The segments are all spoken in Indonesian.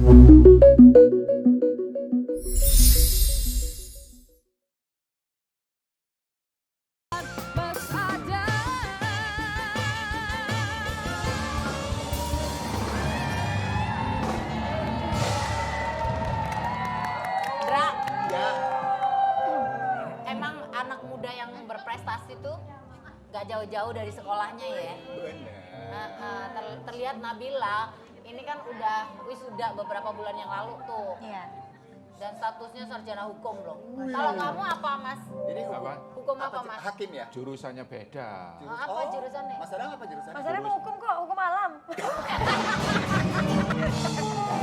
Dra, Ya, emang anak muda yang berprestasi tuh gak jauh-jauh dari sekolahnya ya. bener. Terlihat Nabila ini kan udah wisuda beberapa bulan yang lalu tuh. Iya. Dan statusnya sarjana hukum loh. Kalau kamu apa Mas? Ini Apa? Hukum apa Mas? Hakim ya? Jurusannya beda. Apa jurusannya? Mas Adang apa jurusannya? Mas Adam mau hukum kok, hukum alam.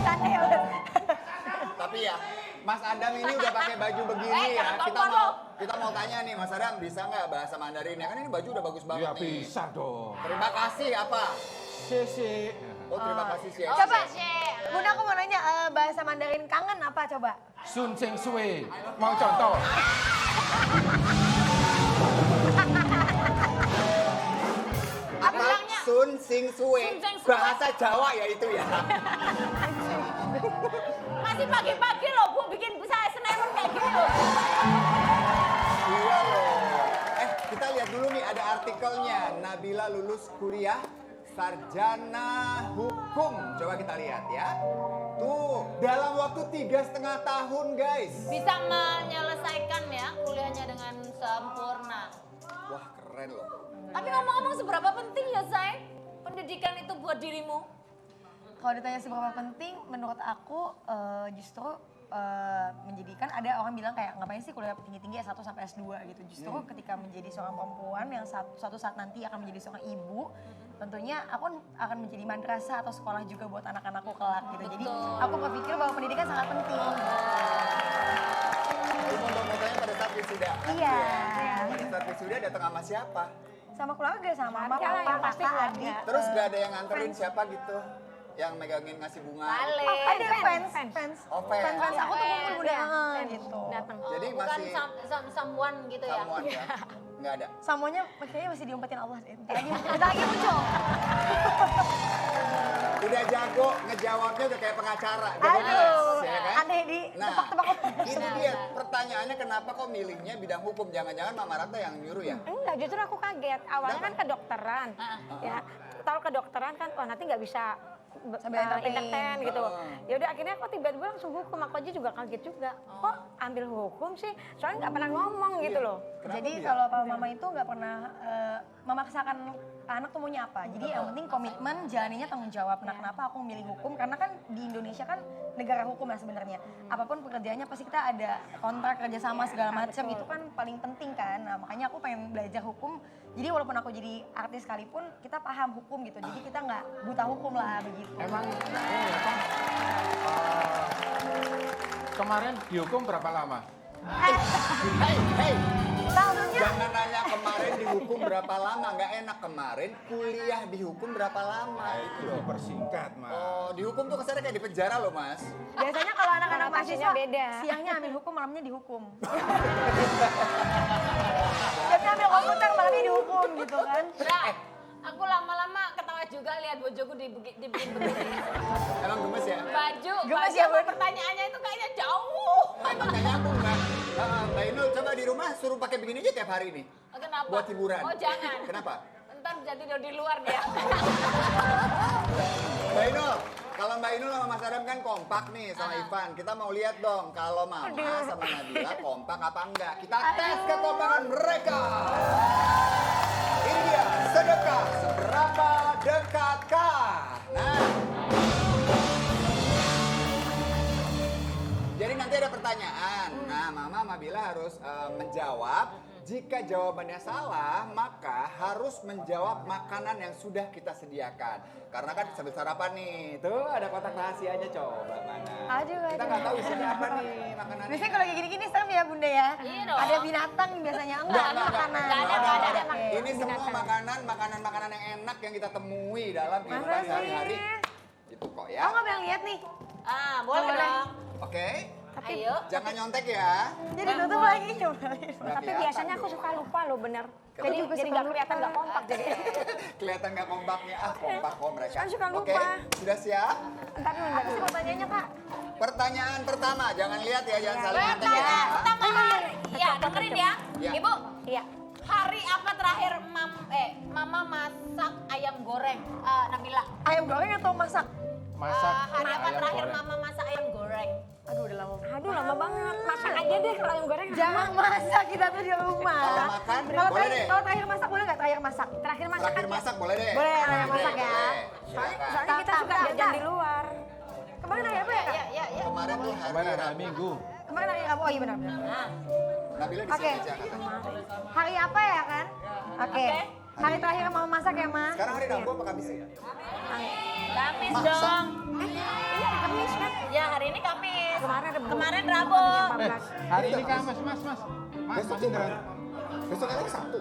Tanda ya, Mas. Tapi ya, Mas Adam ini udah pakai baju begini ya. jangan Kita tompol lo. kita mau tanya nih, Mas Adam bisa nggak bahasa Mandarin ya? Kan ini baju udah bagus banget Ya nih. bisa dong. Terima kasih apa? Sisi. Oh, terima kasih sih. Oh, Coba, Sese. Bunda aku mau nanya, bahasa Mandarin kangen apa coba? Sun Sing Sui. Mau contoh? Apa? Bilangnya Sun Sing Sue. Sun Sing Sue. Bahasa Jawa ya itu ya. Masih pagi-pagi loh Bu bikin saya senemen kayak gitu. Iya loh. Kita lihat dulu nih ada artikelnya. Nabila lulus kuliah sarjana hukum. Coba kita lihat ya. Tuh, dalam waktu 3,5 tahun guys. Bisa menyelesaikan ya kuliahnya dengan sempurna. Wah, keren loh. Tapi ngomong-ngomong seberapa penting ya Say pendidikan itu buat dirimu? Kalau ditanya seberapa penting, menurut aku justru menjadikan ada orang bilang kayak ngapain sih kuliah tinggi-tinggi S1 sampai S2 gitu. Justru ketika menjadi seorang perempuan yang suatu saat nanti akan menjadi seorang ibu, tentunya aku akan menjadi madrasah atau sekolah juga buat anak-anakku kelak gitu. Jadi aku berpikir bahwa pendidikan sangat penting. Ini foto-fotonya pada saat wisuda. Iya. Pada saat wisuda datang sama siapa? Sama keluarga, sama mama, Keluarga lah, papa, yang pasti kakak, keluarga. adik. Terus gak ada yang nganterin siapa gitu? Yang megangin ngasih bunga? Balik. Ada fans. Oh, fans. Fans aku tuh kumpul Bunda Iya, gitu. datang. Jadi Bukan masih someone gitu ya? samuan ya? Nggak ada. Semuanya kayaknya masih diumpetin Allah deh. Bentar lagi muncul. Udah jago ngejawabnya udah kayak pengacara. Jago Aduh, ngeles, ya kan? aneh di Nah, tebak-tebak. itu dia pertanyaannya kenapa kok milihnya bidang hukum? Jangan-jangan Mama Ratna yang nyuruh ya? Enggak, justru aku kaget. Awalnya kan kedokteran. Ya, tahu kedokteran kan, wah nanti nggak bisa Sambil entertain. gitu. Ya udah akhirnya kok tiba-tiba langsung hukum. Aku aja juga kaget juga. Kok ambil hukum sih? Soalnya nggak pernah ngomong gitu loh. Kenapa Jadi dia? kalau papa mama itu nggak pernah memaksakan anak tuh maunya apa. Jadi yang penting komitmen, jalaninya tanggung jawab. Nah kenapa aku memilih hukum? Karena kan di Indonesia kan negara hukum ya sebenarnya. Apapun pekerjaannya pasti kita ada kontrak kerjasama segala macam. Itu kan paling penting kan. Nah makanya aku pengen belajar hukum. Jadi walaupun aku jadi artis sekalipun kita paham hukum gitu. Jadi kita nggak buta hukum lah begitu. Emang ini apa? Kemarin dihukum berapa lama? Hey, Tahunnya jangan nanya kemarin dihukum berapa lama, nggak enak. Kemarin kuliah dihukum berapa lama itu loh. Dipersingkat, Mas. Oh, dihukum tuh kesannya kayak di penjara loh, Mas. biasanya kalau anak-anak Konotasinya mahasiswa beda. siangnya ambil hukum, malamnya dihukum. Jadi ambil komputer, malamnya dihukum gitu kan. Bra, aku lama-lama ketawa juga lihat bojoku dibikin begini. Emang gemes ya? Baju, Gemes baju ya, Bun? pertanyaannya itu kayaknya jauh. Emang nggak nyambung, Mbak. Mbak Inul coba di rumah suruh pakai begini aja tiap hari nih. Kenapa? Buat hiburan. Oh jangan. Kenapa? Ntar jadi di luar dia. Mbak Inul, kalau Mbak Inul sama Mas Adam kan kompak nih sama Ivan. Kita mau lihat dong kalau Mama sama Nabila kompak apa enggak. Kita tes kekompakan mereka. Ini dia, sedekah seberapa dekatkah? Nah. Jadi nanti ada pertanyaan. Nah, Mama sama Bila harus menjawab. Jika jawabannya salah, maka harus menjawab makanan yang sudah kita sediakan. Karena kan sambil sarapan nih. Tuh ada kotak rahasianya, coba mana. Aduh, Kita nggak tahu isinya apa nih makanannya. Biasanya kalau kayak gini-gini serem ya Bunda ya? Iya dong. Ada binatang biasanya, enggak ada makanan. Nggak ada. Ini semua makanan yang enak yang kita temui dalam kehidupan sehari-hari. Itu kok ya. Oh nggak pengen lihat nih? Ah, boleh dong. Oke. Ayo. Jangan nyontek ya. Jadi tutup lagi coba. Nggak Tapi kelihatan biasanya aku tuh. suka lupa loh bener. Kenapa? Jadi juga jadi suka nggak kelihatan nggak kompak jadi. Kelihatan nggak kompaknya. Kompak kok mereka. Kan suka Oke, lupa. sudah siap? Ntar dulu, ntar Apa sih dulu. pertanyaannya Kak? Pertanyaan pertama, jangan lihat ya, jangan saling ngintip ya. Pertanyaan pertama. Ya, dengerin ya. Ya. Ibu, Iya. hari apa terakhir Mama masak ayam goreng? Nabila. Ayam goreng atau masak? Masak Hari apa ayam terakhir goreng. Mama masak ayam goreng? Aduh udah lama. Aduh lama banget. Masak aja deh kalau ayam goreng. Jangan masak kita tuh di rumah. Kalau makan, Kalau boleh deh. kalau terakhir masak boleh nggak? Terakhir masak. Terakhir masak Terakhir aja. masak boleh deh. Boleh, terakhir Boleh, masak ya. boleh. Silakan. Soalnya kita suka jajan di luar. Kemarin hari apa ya kak? Ya. Kemarin tuh hari Kemarin hari Rabu. Minggu. Kemarin hari Rabu. Oh iya benar. Nah, Nabila di Oke. sini aja katanya. Hari apa ya kan? Oke. Hari terakhir mau masak ya Ma? Sekarang hari Rabu apa Kamis ya? Kamis Masak. dong. Iya Kamis kan. Ya, hari ini Kamis. Kemarin Rabu. Kemarin Rabu. Hari ini Kamis, Mas. Mas Besok Indra. Besok kan Sabtu.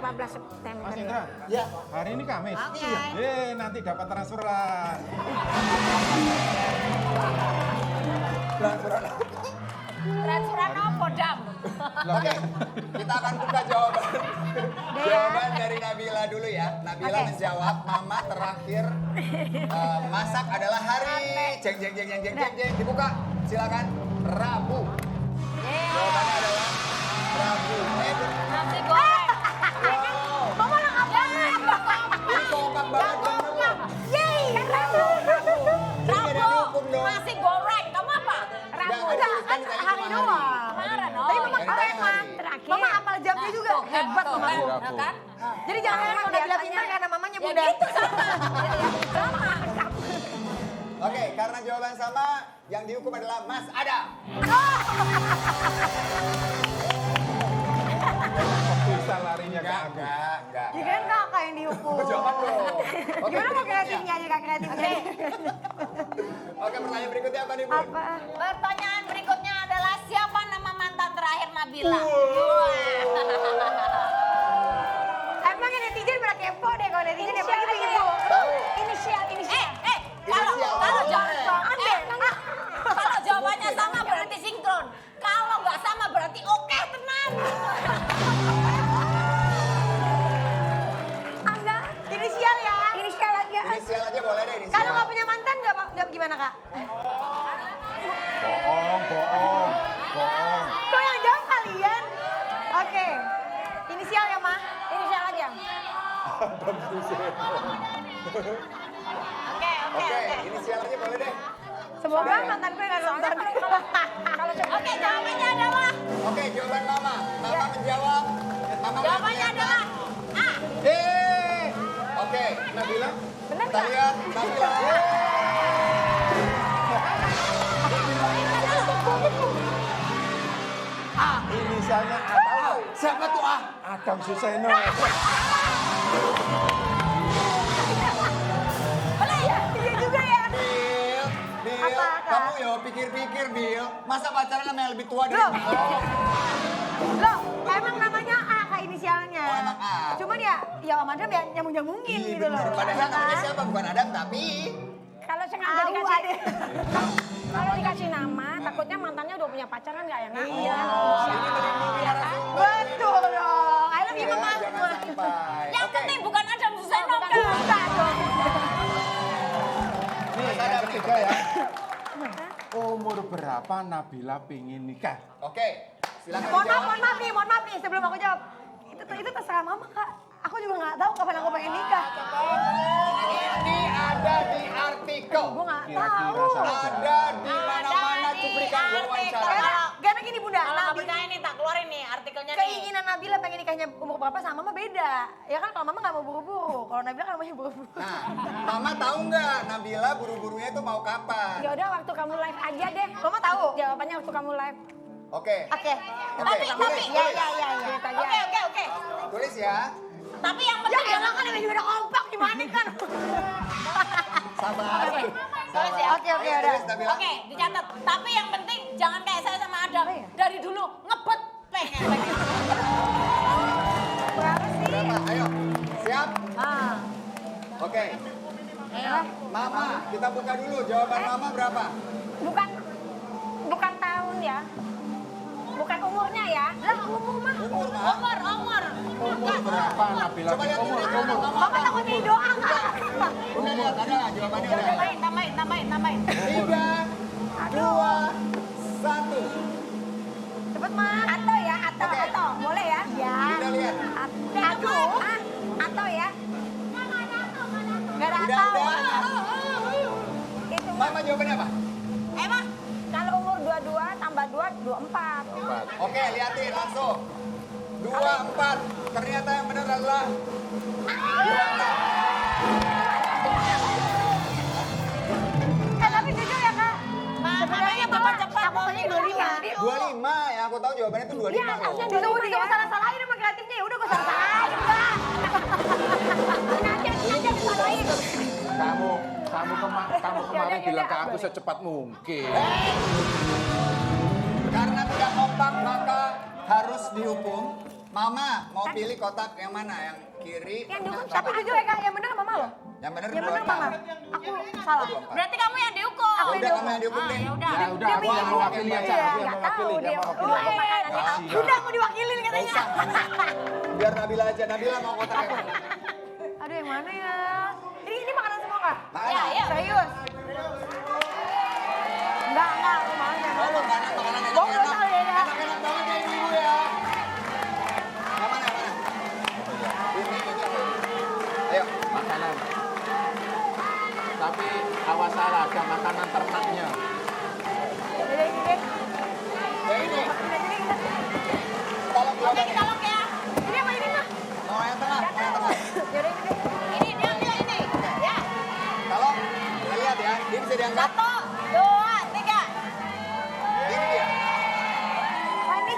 14 September. Mas Indra. Ya. Hari ini Kamis. Oke. Nanti dapat transferan. Transferan apa, Dam? Oke, kita akan buka jawaban. Jawaban dari Nabila dulu ya. Nabila menjawab, Mama terakhir masak adalah hari jeng jeng jeng jeng jeng jeng jeng. Dibuka, silakan. Rabu. Jawabannya adalah Rabu. Nasi goreng. Wow. Mama lengkap banget. Ini kompak banget bener. Yeay. Jadi nggak ada dihukum dong. Nasi goreng. Kamu apa? Nggak Udah dituliskan kan ditanya hari cuma doang. Kemarin, Tapi Mama Dari keren tanya Ma. hari. Terakhir. Mama hafal jamnya juga. Hebat tuh, mamaku. kan? Kan? Jadi jangan heran kalau Nabila pintar karena mamanya muda. gitu sama. Sama. Oke, karena jawaban sama, yang dihukum adalah Mas Adam. Bisa larinya ke aku. Enggak. Ya kan kakak yang dihukum. Jangan dong. Oke, Gimana mau berikutnya. kreatifnya aja kak kreatifnya? Oke, pertanyaan berikutnya apa nih, Bu? Apa? Pertanyaan berikutnya adalah siapa nama mantan terakhir Nabila? Emang netizen pada kepo deh kalau netizen yang paling Inisial kepo. Tahu. Inisial. Kalau Inisial. kalau Boleh. kalau jawabannya sama berarti sinkron. Kalau nggak sama berarti oke tenang. Anda inisial ya. Inisial aja. Inisial aja boleh deh, inisial. Kalau nggak punya mantan nggak gimana kak? Bohong. Kok yang jawab kalian? Oke. Inisial ya Ma? Inisial aja. Oke, inisial aja boleh deh. Semoga mantan gue nggak nonton. Oke, jawabannya adalah Oke, jawaban Mama. Mama menjawab. Mama jawabannya adalah A. Oke, Nabila. kita lihat Nabila. Inisialnya A. Tahu. Siapa tuh A? Adam Suseno. Boleh ya? Iya juga ya. Bill, Apa, Kak? kamu ya pikir-pikir, Bill. Masa pacaran sama yang lebih tua dari Loh. kamu? Loh, emang namanya A kak inisialnya. Oh, emang A. Cuman ya Om Adam ya nyambung-nyambungin Iya gitu loh. bener, padahal Ya namanya kan? siapa? Bukan Adam, tapi... Kalau sengaja Tahu dikasih ada. kalau dikasih nama, takutnya mantannya udah punya pacar kan nggak enak. Iya. Ini melindungi narasumber. Betul dong. I love you Ya, Mama. jangan sampai. Yang Oke, penting bukan Adam Suseno kan? Bukan dong. Nih, Mas Adam yang nih. ketiga ya. Umur berapa Nabila pingin nikah? Oke, silakan Mohon dijawab. mohon maaf nih sebelum aku jawab. Itu terserah Mama kak. Aku juga nggak tahu kapan aku pengen nikah. Ini ada di artikel. Gue nggak Kira-kira tahu. saja. Ada di mana-mana Ada di cuplikan wawancara. artikel. Karena gini Bunda, Kalau nggak Nabi, percaya nih tak keluarin nih artikelnya nih. keinginan Nabila pengen nikahnya umur berapa sama Mama beda. Ya kan kalau Mama nggak mau buru-buru, kalau Nabila kan maunya buru-buru. Nah, Mama tahu nggak Nabila buru-burunya itu mau kapan? Ya udah waktu kamu live aja deh. Mama tahu? Jawabannya waktu kamu live. Oke, Oke. Oke, tulis, Ya tulis. ya ya ya. Lihat aja. Oke. Tulis ya. Tapi yang Ya penting elah kan juga udah kompak gimana kan. Sabar. Tulis ya. Oke, oke, Ayo, udah. tulis, Nabila. Oke, dicatat. Tapi yang penting jangan kayak saya sama Adam. Apa ya? Dari dulu ngebet pengen. Berapa sih? Berapa? Ayo, siap? Ah. Oke. Ayo. Mama, kita buka dulu. Jawaban Mama berapa? Bukan tahun ya. Bukan umurnya ya. Lah umur mah. Umur, Ma. Umur. Umur berapa Nabila? Coba lihat Umur, dulu. umur. Mama takut jadi doa kak. Udah lihat, ada nggak jawabannya? Udah. Tambahin. Tiga, 1. Cepet Mas. Atau ya, atau, Oke. atau. Boleh ya? Ya. Bunda lihat. Atau. Atau ya. Gak ada Udah, atau. udah. Itu Mama jawabannya apa? Emang kalau umur 22 tambah 2, 24. 4. Oke, liatin langsung. 24. Ternyata yang benar adalah 24. Tapi jujur ya Kak. sebenarnya Mama cepat. Aku tanya 25. 25, yang aku tahu jawabannya itu 25 Iya, loh. harusnya Disuruh salah-salahin sama kreatifnya, ya udah gue salah-salahin Mbak. Sengaja disalahin. Kamu kemarin bilang ke aku secepat mungkin. Karena tidak kompak maka harus dihukum. Mama mau pilih kotak yang mana? Yang kiri? Yang dihukum tengah, Tapi apa? jujur ya Kak, yang benar Mama loh. Yang benar Yang benar 24. Mama. Aku salah. 24. Berarti kamu yang dihukum. Ya udah kamu yang dihukum deh. Ya udah. Ya udah, aku yang mewakili aja. Aku yang mewakili. Yang mewakili. Kasihan. Udah aku diwakilin Nggak katanya. usah. Biar Nabila aja. Nabila mau kotak yang mana? Aduh yang mana ya? Ini makanan semua Kak? Makanan. Ya, ya. Serius? Enggak, aku mau yang Oh, mana? makanan Gua nggak enak-enak. tahu ya, Kak. Enak-enak banget ya ibu-ibu ya. Yang mana, yang mana? Ini. Ayo. Makanan. Tapi awas salah, ada makanan ternaknya. Jadi ini deh. Yang ini. Jadi kita. Tolong Oke, jawabannya. kita lock ya. Ini apa ini mah? Mau yang tengah, mau yang tengah. Yaudah ini deh. Ini dia ambil ini. Ya. Kalau kita lihat ya, dia bisa diangkat. 1, 2, 3. Ini dia. Apa ini?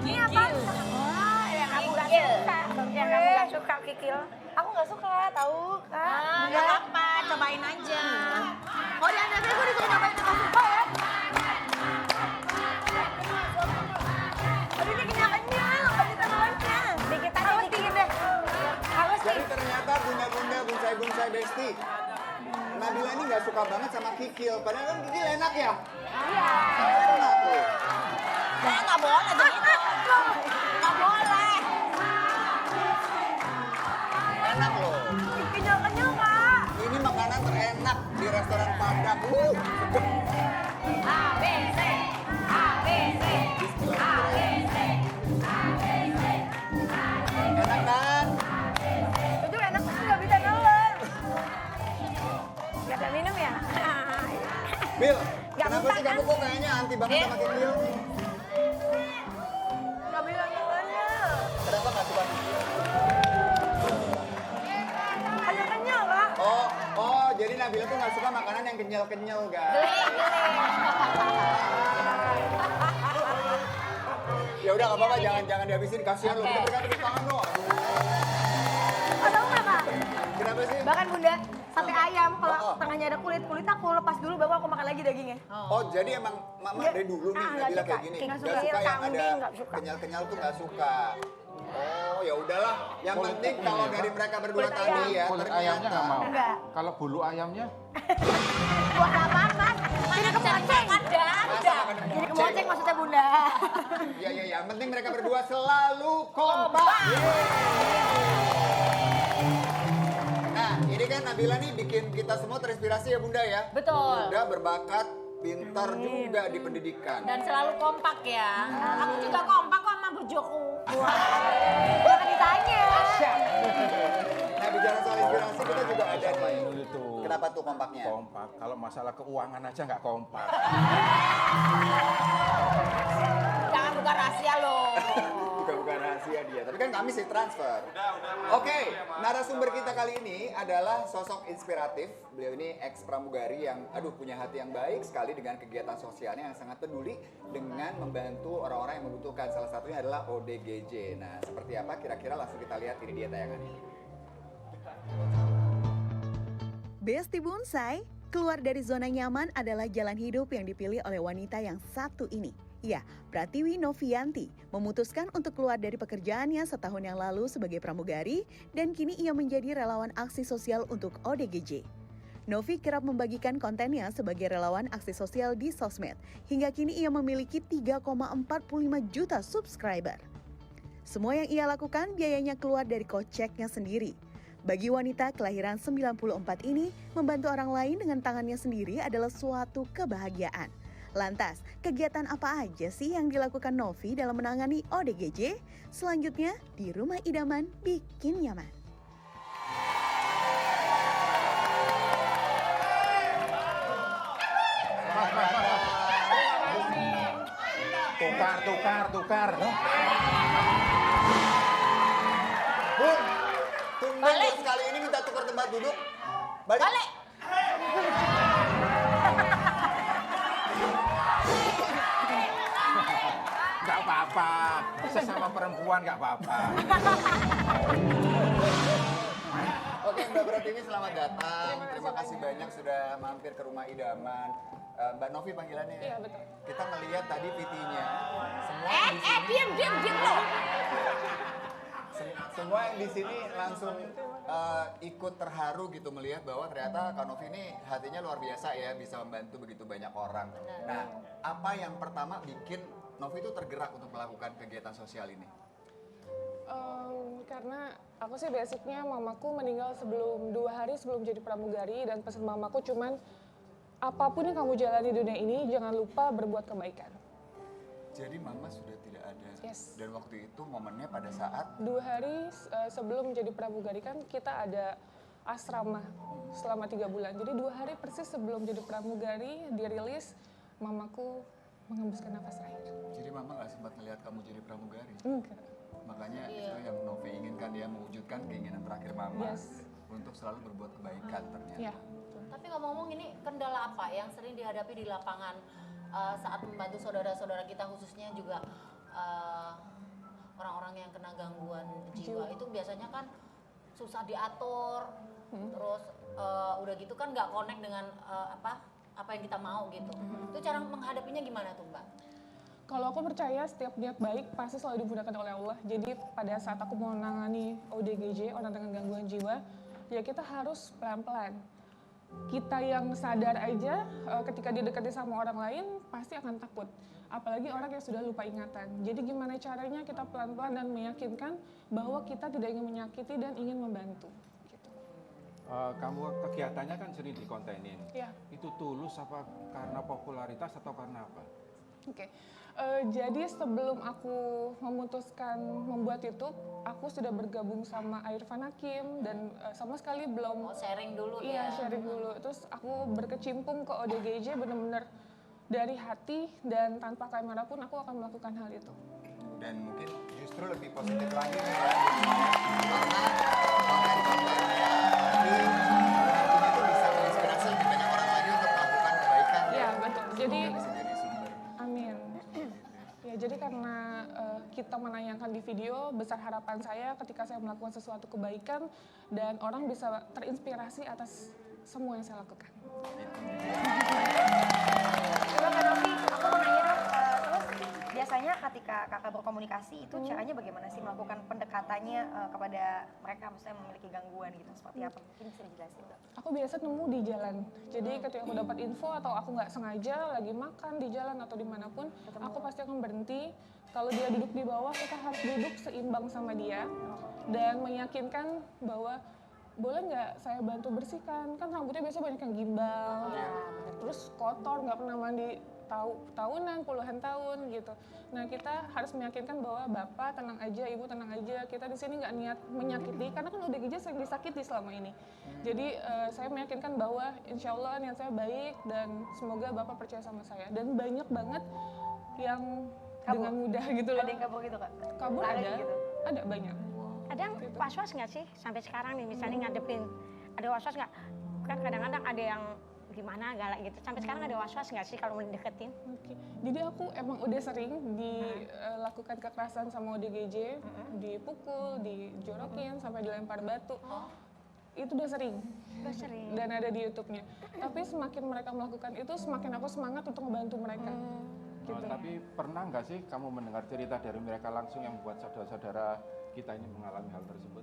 Ini apa? Oh, yang kamu gak Kikil. suka. Yang kamu gak suka kikil. Aku nggak suka, tahu Kak. Enggak apa, cobain aja. Oh di Anda gue disuruh nyobain nggak suka ya? Aduh ini kenyang-kenyang, apa ditaruhannya? Dikit aja, Awas dikit. dingin deh. Awas Jadi nih. ternyata bunda-bunda, bunsai-bunsai besti. Nabila ini nggak suka banget sama kikil. Padahal kan kikil enak ya. Iya. Enak tuh. Saya nggak boleh begitu. Nggak boleh. Enak loh. Kenyang-kenyang Kak. Ini makanan terenak di restoran Padang. A, B, C. A, B, C. A, B, C. Enak kan? Jujur enak tapi nggak bisa nelen. Gak ada minum ya? Bil, Nggak kenapa bisa, sih kamu kan? kok kayaknya anti banget Bil. sama kikil? Nggak bisa nelennya. Kenapa nggak suka kikil? Kenyang-kenyang Kak. Oh, jadi Nabila tuh nggak suka makanan yang kenyal-kenyal, guys. Ya udah nggak apa-apa, jangan dihabisin, kasihan loh. Kita pegang tepuk tangan loh. Kau tahu nggak Kak? Kenapa sih? Bahkan bunda, sate ayam kalau Oh. tengahnya ada kulit aku lepas dulu baru aku makan lagi dagingnya. Oh, jadi emang mama dari dulu nih nggak Nabila suka. kayak gini. Nggak Nggak suka. suka yang Kambing ada nggak suka. kenyal-kenyal tuh nggak suka. Oh, ya udahlah. Yang Kulit penting ini kalau ya, dari Pak? mereka berdua Kulit tadi ayam. ya, Kulit ayamnya nggak mau. Enggak. Kalau bulu ayamnya, Buat apaan Mas? Ini kemoceng. Ada. Ini kemoceng maksudnya bunda. Ya, yang penting mereka berdua selalu kompak. Nah, ini kan Nabila nih bikin kita semua terinspirasi ya Bunda ya. Betul. Bunda berbakat, pintar juga di pendidikan. Dan selalu kompak ya. Aku juga kompak kok sama bojoku. Jangan ditanya. Nah, bicara soal inspirasi kita juga ada sama nih. Inul itu Kenapa tuh kompaknya? kompak. Kalau masalah keuangan aja nggak kompak. Jangan buka rahasia loh. Bukan rahasia dia, tapi kan kami sih transfer. Oke, narasumber kita kali ini adalah sosok inspiratif. Beliau ini ex pramugari yang punya hati yang baik sekali dengan kegiatan sosialnya yang sangat peduli dengan membantu orang-orang yang membutuhkan. Salah satunya adalah ODGJ. Nah, seperti apa kira-kira langsung kita lihat, ini dia tayangannya. Besti Bonsai, keluar dari zona nyaman adalah jalan hidup yang dipilih oleh wanita yang satu ini. Ya, Pratiwi Novianti memutuskan untuk keluar dari pekerjaannya setahun yang lalu sebagai pramugari dan kini ia menjadi relawan aksi sosial untuk ODGJ. Novi kerap membagikan kontennya sebagai relawan aksi sosial di sosmed. Hingga kini ia memiliki 3,45 juta subscriber. Semua yang ia lakukan biayanya keluar dari koceknya sendiri. Bagi wanita kelahiran 94 ini, membantu orang lain dengan tangannya sendiri adalah suatu kebahagiaan. Lantas, kegiatan apa aja sih yang dilakukan Novi dalam menangani ODGJ? Selanjutnya, di Rumah Idaman Bikin Nyaman. Tukar. Bun, tumben baru sekali ini minta tukar tempat duduk. Balik. Nggak apa-apa, sesama perempuan nggak apa-apa. Oke, Mbak Pratiwi selamat datang. Terima kasih banyak sudah mampir ke Rumah Idaman. Mbak Novi panggilannya ya? Iya, betul. Kita ngelihat tadi VT-nya. Semua yang di sini, Diam lo. semua yang di sini langsung ikut terharu gitu melihat bahwa ternyata Kak Novi ini hatinya luar biasa ya, bisa membantu begitu banyak orang. Nah, apa yang pertama bikin Novi itu tergerak untuk melakukan kegiatan sosial ini? Karena aku sih basicnya mamaku meninggal 2 hari sebelum jadi pramugari, dan pesan mamaku cuman apapun yang kamu jalani di dunia ini jangan lupa berbuat kebaikan. Jadi mama sudah tidak ada. Yes. Dan waktu itu momennya pada saat 2 hari sebelum jadi pramugari kan kita ada asrama selama 3 bulan. Jadi 2 hari persis sebelum jadi pramugari dirilis, mamaku menghembuskan nafas terakhir. jadi mama nggak sempat melihat kamu jadi pramugari. Enggak. Makanya itu yang Novi inginkan, dia mewujudkan keinginan terakhir mama Yes. untuk selalu berbuat kebaikan ternyata. Ya. Tapi ngomong-ngomong, ini kendala apa yang sering dihadapi di lapangan saat membantu saudara-saudara kita, khususnya juga orang-orang yang kena gangguan jiwa? Itu biasanya kan susah diatur, terus udah gitu kan nggak connect dengan apa yang kita mau gitu. Itu cara menghadapinya gimana tuh, Mbak? Kalau aku percaya setiap niat baik pasti selalu dimudahkan oleh Allah. Jadi pada saat aku mau menangani ODGJ, orang dengan gangguan jiwa, ya kita harus pelan-pelan. Kita yang sadar aja ketika didekati sama orang lain pasti akan takut. Apalagi orang yang sudah lupa ingatan. Jadi gimana caranya kita pelan-pelan dan meyakinkan bahwa kita tidak ingin menyakiti dan ingin membantu. Gitu. Kamu kegiatannya kan sering dikontenin. Ya. Itu tulus apa karena popularitas atau karena apa? Oke. Jadi sebelum aku memutuskan membuat YouTube, aku sudah bergabung sama Irfan Hakim dan sama sekali belum Sharing dulu iya, ya. sharing dulu. Terus aku berkecimpung ke ODGJ benar-benar dari hati, dan tanpa kamera pun aku akan melakukan hal itu. Dan mungkin justru lebih positif lagi nih ya, karena konten-kontennya Novi nantinya tuh bisa menginspirasi lebih banyak orang lagi untuk melakukan kebaikan. Iya, betul. Jadi Semoga bisa jadi sumber. amin. Ya, jadi karena kita menayangkan di video, besar harapan saya ketika saya melakukan sesuatu kebaikan dan orang bisa terinspirasi atas semua yang saya lakukan. Coba Kak Novi, aku mau nanya dong, terus biasanya ketika kakak berkomunikasi itu caranya bagaimana sih melakukan pendekatannya kepada mereka, maksudnya memiliki gangguan gitu, seperti apa? Mungkin bisa dijelasin, Mbak. Aku biasa nemu di jalan. Jadi ketika aku dapat info atau aku nggak sengaja lagi makan di jalan atau dimanapun, aku pasti akan berhenti. Kalau dia duduk di bawah, kita harus duduk seimbang sama dia dan meyakinkan bahwa boleh nggak saya bantu bersihkan? Kan rambutnya biasa banyak yang gimbal, terus kotor, nggak pernah mandi tahunan, puluhan tahun gitu. Nah, kita harus meyakinkan bahwa bapak tenang aja, ibu tenang aja, kita di sini nggak niat menyakiti, karena kan ODGJ sering disakiti selama ini. Jadi saya meyakinkan bahwa insya Allah niat saya baik dan semoga bapak percaya sama saya. Dan banyak banget yang Kabur. dengan mudah gitu loh. Ada yang kabur gitu, Kak? Kabur Lari ada, gitu? ada banyak. Kadang was-was nggak sih sampai sekarang nih, misalnya ngadepin, ada was-was nggak? Kan kadang-kadang ada yang gimana galak gitu. Sampai sekarang ada was-was nggak sih kalau mau dideketin? Oke. Jadi aku emang udah sering dilakukan kekerasan sama ODGJ, dipukul, dijorokin, sampai dilempar batu. Itu udah sering. Udah sering. Dan ada di YouTube-nya. Tapi semakin mereka melakukan itu, semakin aku semangat untuk membantu mereka. Gitu. Tapi pernah nggak sih kamu mendengar cerita dari mereka langsung yang membuat saudara-saudara kita ini mengalami hal tersebut?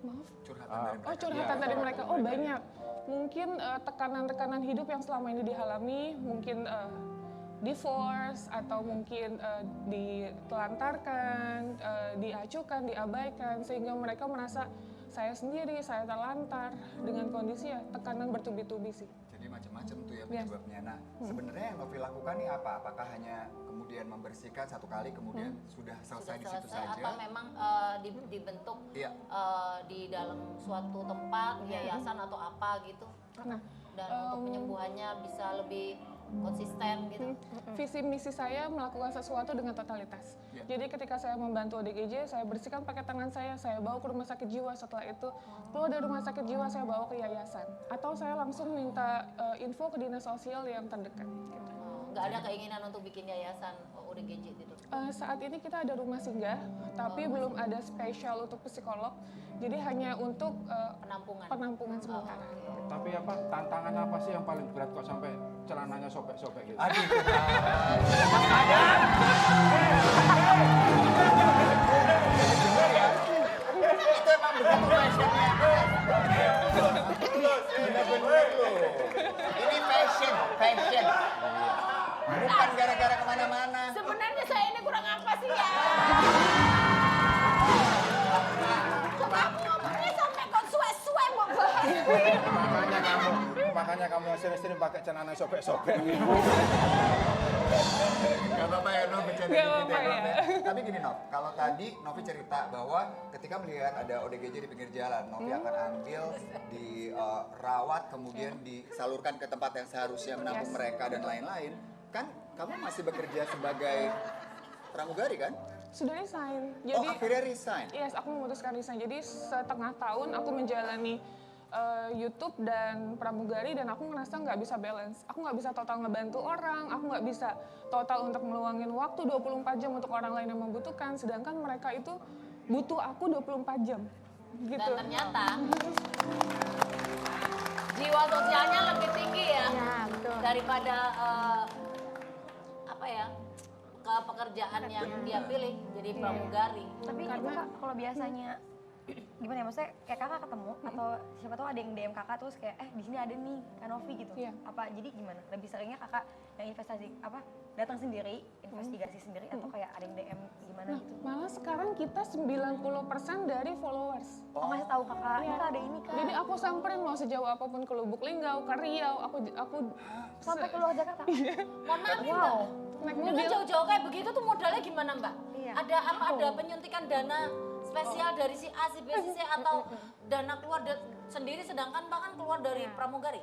Maaf. Curhatan dari mereka. Oh, curhatan Iya, dari curhatan mereka. dari Oh, mereka. banyak. Mungkin tekanan-tekanan hidup yang selama ini dialami, mungkin divorce atau mungkin ditelantarkan, diacukan, diabaikan, sehingga mereka merasa saya sendiri, saya terlantar dengan kondisi ya tekanan bertubi-tubi sih. Jadi macam-macam tuh ya Yes. penyebabnya. Nah, sebenarnya yang Novi lakukan nih apa? Apakah hanya kemudian membersihkan satu kali kemudian sudah selesai di situ saja? apa memang dibentuk Iya. di dalam suatu tempat yayasan atau apa gitu, Nah, dan untuk penyembuhannya bisa lebih konsisten gitu. visi misi saya melakukan sesuatu dengan totalitas. Ya. Jadi ketika saya membantu ODGJ, saya bersihkan pakai tangan saya bawa ke rumah sakit jiwa. Setelah itu keluar dari rumah sakit jiwa, saya bawa ke yayasan. Atau saya langsung minta info ke dinas sosial yang terdekat. Gitu. Nggak ada keinginan untuk bikin yayasan ODGJ gitu. Saat ini kita ada rumah singgah, tapi belum ada spesial untuk psikolog. Jadi hanya untuk penampungan sementara. Tapi apa tantangan apa sih yang paling berat kok sampai celananya sobek-sobek gitu? Aduh, itu emang begitu fashionnya. Bener-bener loh. Ini fashion. Bukan gara-gara kemana-mana. Sebenarnya saya ini kurang apa sih ya? Coba aku ngomongnya sampai kok suwe-suwe mau Makanya kamu sering-sering pakai celana sobek-sobek. Gak apa-apa ya Nov, bercanda Gak dikit apa-apa Nov ya. Tapi gini Nov, kalau tadi Novi cerita bahwa ketika melihat ada ODGJ di pinggir jalan, Novi akan ambil, dirawat, kemudian disalurkan ke tempat yang seharusnya menampung mereka dan lain-lain. Kan kamu masih bekerja sebagai pramugari kan? Sudah resign. Oh, akhirnya resign? Yes, aku memutuskan resign. Jadi setengah tahun aku menjalani YouTube dan pramugari dan aku ngerasa nggak bisa balance. Aku nggak bisa total ngebantu orang, aku nggak bisa total untuk meluangin waktu 24 jam untuk orang lain yang membutuhkan, sedangkan mereka itu butuh aku 24 jam. Gitu. Dan ternyata jiwa sosialnya lebih tinggi ya, betul. daripada apa ya, ke pekerjaan yang dia pilih jadi pramugari. Tapi itu Kak, kalau biasanya gimana ya, maksudnya kayak kakak ketemu atau siapa tahu ada yang DM kakak terus kayak di sini ada nih Kak Novi gitu. Iya. Apa jadi gimana? Lebih seringnya kakak yang investasi datang sendiri, investigasi sendiri atau kayak ada yang DM gimana Nah, gitu? malah sekarang kita 90% dari followers. Oh, ngasih tahu kakak, ini Kak ada ini Kak. Jadi aku samperin mau sejauh apapun ke Lubuk Linggau, ke Riau, aku Sampai keluar Jakarta. Mohon maaf nih, Wow. Mbak. naik Dengan mobil. jauh-jauh kayak begitu tuh modalnya gimana Mbak? Iya. Ada apa? Ada penyuntikan dana spesial dari si A, si B, si C atau dana keluar sendiri sedangkan Mbak kan keluar dari pramugari?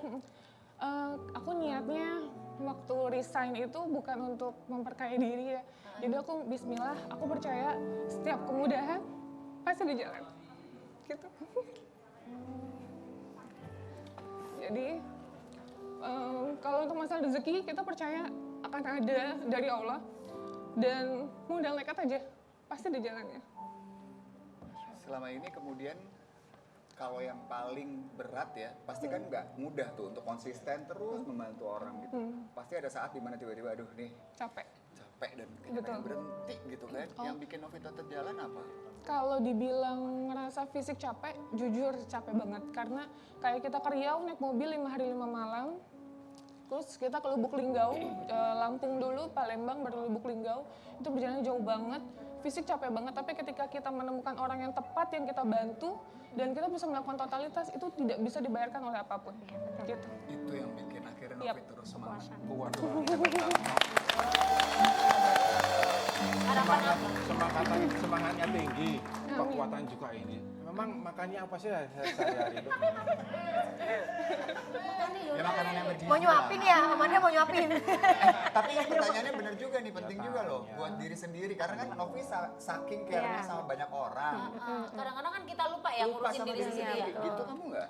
Aku niatnya waktu resign itu bukan untuk memperkaya diri ya. Jadi aku bismillah, aku percaya setiap kemudahan pasti di jalan. Gitu. Jadi kalau untuk masalah rezeki kita percaya akan ada dari Allah dan modal nekat aja pasti di jalannya. Selama ini kemudian kalau yang paling berat ya, pasti kan nggak mudah tuh untuk konsisten terus membantu orang gitu. Pasti ada saat dimana tiba-tiba aduh nih Capek. capek dan kayaknya Betul. pengen berhenti gitu kan. Yang bikin Novi tetap jalan apa? Kalau dibilang ngerasa fisik capek, jujur capek banget. Karena kayak kita ke Riau naik mobil 5 hari 5 malam, terus kita ke Lubuk Linggau, Lampung dulu, Palembang, baru Lubuk Linggau. Itu berjalan jauh banget, fisik capek banget. Tapi ketika kita menemukan orang yang tepat yang kita bantu, dan kita bisa melakukan totalitas, itu tidak bisa dibayarkan oleh apapun. Gitu. Itu yang bikin akhirnya Novi Yap. terus semangat. Kuat. Harapan apa? Semangatnya tinggi, kekuatan juga ini. Memang makannya apa sih sehari-hari itu? Ya makanan yang bergizi. Mau nyuapin ya, Amanda mau nyuapin. Tapi ini pertanyaannya benar juga nih, penting juga loh buat diri sendiri. Karena kan Novi saking care-nya sama banyak orang. Kadang-kadang kan kita lupa ya Lupa ngurusin sama diri diri sendiri ya. sendiri. Gitu kamu nggak?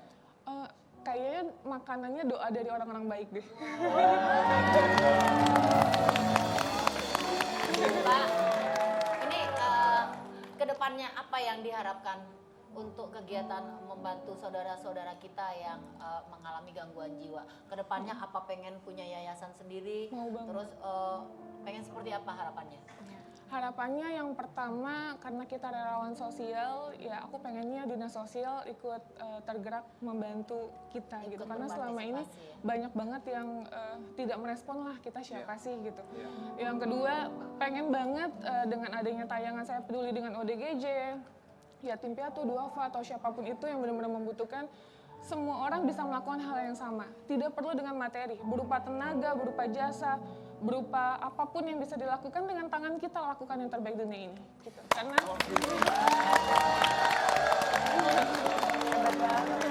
Kayaknya makanannya doa dari orang-orang baik deh. Mbak, ini kedepannya apa yang diharapkan untuk kegiatan membantu saudara-saudara kita yang mengalami gangguan jiwa? Kedepannya apa, pengen punya yayasan sendiri? Mau banget. Terus pengen seperti apa harapannya? Harapannya yang pertama, karena kita relawan sosial, ya aku pengennya dinas sosial ikut tergerak membantu kita gitu. Karena selama ini berpartisipasi ya. banyak banget yang tidak merespon lah kita siapa sih gitu. Yang kedua, pengen banget dengan adanya tayangan Saya Peduli dengan ODGJ, yatim piatu, duafa, atau siapapun itu yang benar-benar membutuhkan, semua orang bisa melakukan hal yang sama. Tidak perlu dengan materi, berupa tenaga, berupa jasa, berupa apapun yang bisa dilakukan dengan tangan kita, lakukan yang terbaik dunia ini. Gitu. Karena terima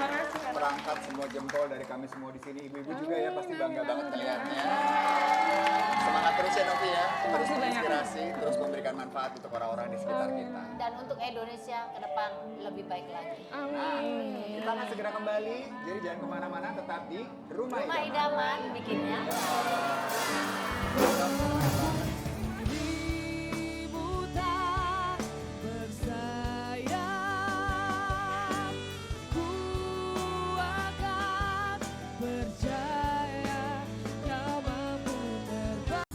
kasih. Perangkat semua jempol dari kami semua di sini. Ibu-ibu juga ya pasti bangga banget melihatnya. Semangat terus ya Novi ya. Terus menginspirasi, terus memberikan manfaat untuk orang-orang di sekitar kita. Dan untuk Indonesia ke depan lebih baik lagi. Nah, kita akan segera kembali. Jadi jangan kemana-mana, tetap di Rumah Rumah Idaman. Idaman bikinnya. Percaya kau mampu terbang.